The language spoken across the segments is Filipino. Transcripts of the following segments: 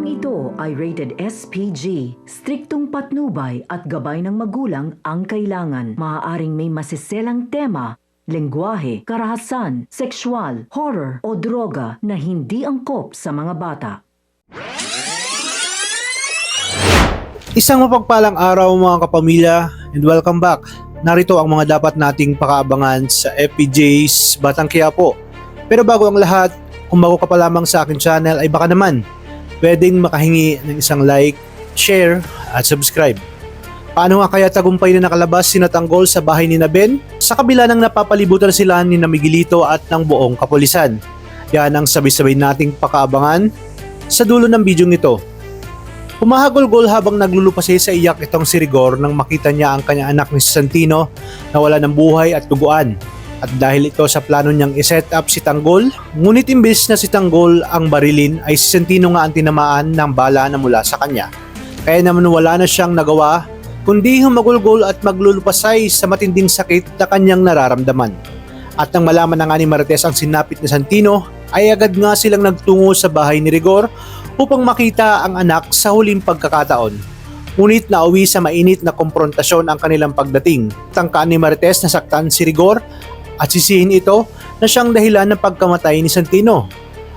Programang ito ay rated SPG. Striktong patnubay at gabay ng magulang ang kailangan. Maaaring may masiselang tema, lengguwahe, karahasan, sexual, horror o droga na hindi angkop sa mga bata. Isang mapagpalang araw mga kapamilya and welcome back. Narito ang mga dapat nating pakaabangan sa FPJ's Batang Quiapo. Pero bago ang lahat, kung bago ka pa lamang sa akin channel ay baka naman pwedeng makahingi ng isang like, share at subscribe. Paano nga kaya tagumpay na nakalabas si Tanggol sa bahay ni Ben sa kabila ng napapalibutan sila ni Miguelito at ng buong kapulisan? Yan ang sabay-sabay nating pakaabangan sa dulo ng video nito. Humahagol-gol habang naglulupasi sa iyak itong si Rigor nang makita niya ang kanyang anak ni Santino na wala ng buhay at duguan. At dahil ito sa plano niyang iset up si Tanggol, ngunit imbes na si Tanggol ang barilin ay si Santino nga ang tinamaan ng bala na mula sa kanya. Kaya naman wala na siyang nagawa kundi humagol-gol at maglulupasay sa matinding sakit na kanyang nararamdaman. At nang malaman na nga ni Marites ang sinapit ni Santino, ay agad nga silang nagtungo sa bahay ni Rigor upang makita ang anak sa huling pagkakataon. Ngunit nauwi sa mainit na komprontasyon ang kanilang pagdating. Tangkaan ni Marites na saktan si Rigor at sisihin ito na siyang dahilan ng pagkamatay ni Santino.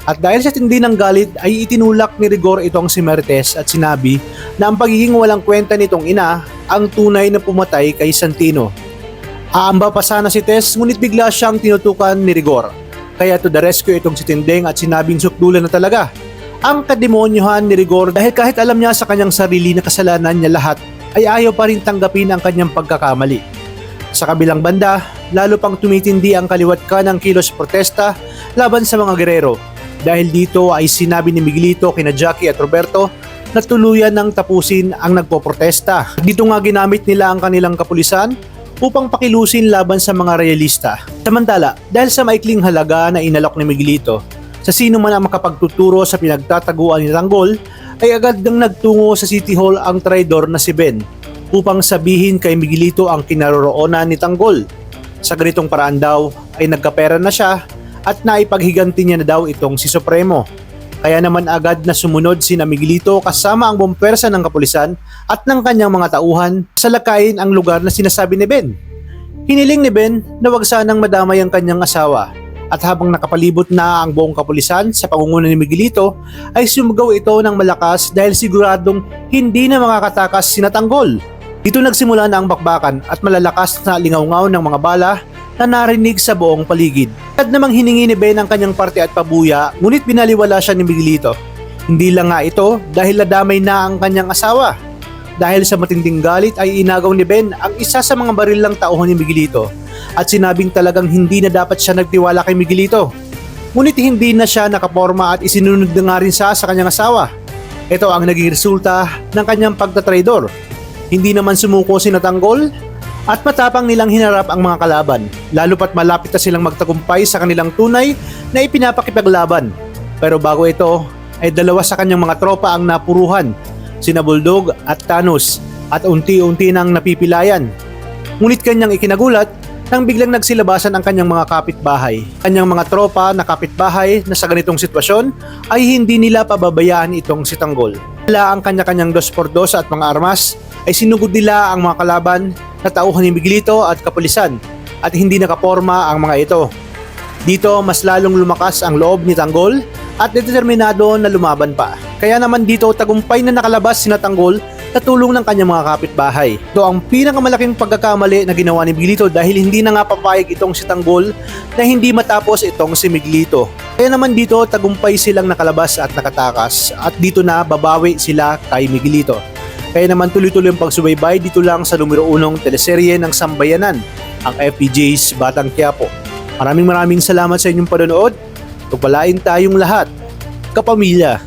At dahil sa tindi ng galit ay itinulak ni Rigor itong si Marites at sinabi na ang pagiging walang kwenta nitong ina ang tunay na pumatay kay Santino. Aamba pa sana si Tess ngunit bigla siyang tinutukan ni Rigor. Kaya to the rescue itong si Tindeng at sinabing sukdulan na talaga ang kademonyohan ni Rigor dahil kahit alam niya sa kanyang sarili na kasalanan niya lahat ay ayaw pa rin tanggapin ang kanyang pagkakamali. Sa kabilang banda, lalo pang tumitindi ang kaliwat kanang kilos protesta laban sa mga gerero. Dahil dito ay sinabi ni Miguelito kina Jackie at Roberto na tuluyan ng tapusin ang nagpoprotesta. Dito nga ginamit nila ang kanilang kapulisan upang pakilusin laban sa mga realista. Samantala, dahil sa maikling halaga na inalok ni Miguelito, sa sino man ang makapagtuturo sa pinagtataguan ni Tanggol, ay agad nang nagtungo sa City Hall ang traidor na si Ben upang sabihin kay Miguelito ang kinaroroonan ni Tanggol. Sa ganitong paraan daw ay nagkapera na siya at naipaghiganti niya na daw itong si Supremo. Kaya naman agad na sumunod si Miguelito kasama ang buong pwersa ng kapulisan at ng kanyang mga tauhan sa lakayin ang lugar na sinasabi ni Ben. Hiniling ni Ben na wag sanang madamay ang kanyang asawa. At habang nakapalibot na ang buong kapulisan sa pangunguna ni Miguelito ay sumugaw ito ng malakas dahil siguradong hindi na makakatakas si Tanggol. Dito nagsimula na ang bakbakan at malalakas na lingaw-ngaw ng mga bala na narinig sa buong paligid. At namang hiningi ni Ben ang kanyang parte at pabuya ngunit binaliwala siya ni Miguelito. Hindi lang nga ito dahil nadamay na ang kanyang asawa. Dahil sa matinding galit ay inagaw ni Ben ang isa sa mga barilang tauhan ni Miguelito at sinabing talagang hindi na dapat siya nagtiwala kay Miguelito. Ngunit hindi na siya nakaporma at isinunod na nga rin siya sa kanyang asawa. Ito ang naging resulta ng kanyang pagtatraidor. Hindi naman sumuko si Tanggol at matapang nilang hinarap ang mga kalaban, lalo pat malapit na silang magtagumpay sa kanilang tunay na ipinapakipaglaban. Pero bago ito ay dalawa sa kanyang mga tropa ang napuruhan, sina Bulldog at Thanos, at unti-unti nang napipilayan. Ngunit kanyang ikinagulat nang biglang nagsilabasan ang kanyang mga kapitbahay. Kanyang mga tropa na kapitbahay na sa ganitong sitwasyon ay hindi nila pababayaan itong si Tanggol. Dala ang kanya-kanyang 2x2 at mga armas ay sinugod nila ang mga kalaban na tauhan ni Miguelito at kapulisan at hindi nakaporma ang mga ito. Dito mas lalong lumakas ang loob ni Tanggol at determinado na lumaban pa. Kaya naman dito tagumpay na nakalabas si Tanggol sa tulong ng kanyang mga kapitbahay. Ito ang pinakamalaking pagkakamali na ginawa ni Miguelito dahil hindi na nga papayag itong si Tanggol na hindi matapos itong si Miguelito. Kaya naman dito tagumpay silang nakalabas at nakatakas at dito na babawi sila kay Miguelito. Kaya naman tuloy-tuloy ang pagsubaybay dito lang sa numero 1 teleserye ng Sambayanan, ang FPJ's Batang Quiapo. Maraming salamat sa inyong panonood. Pagpalain tayong lahat, kapamilya.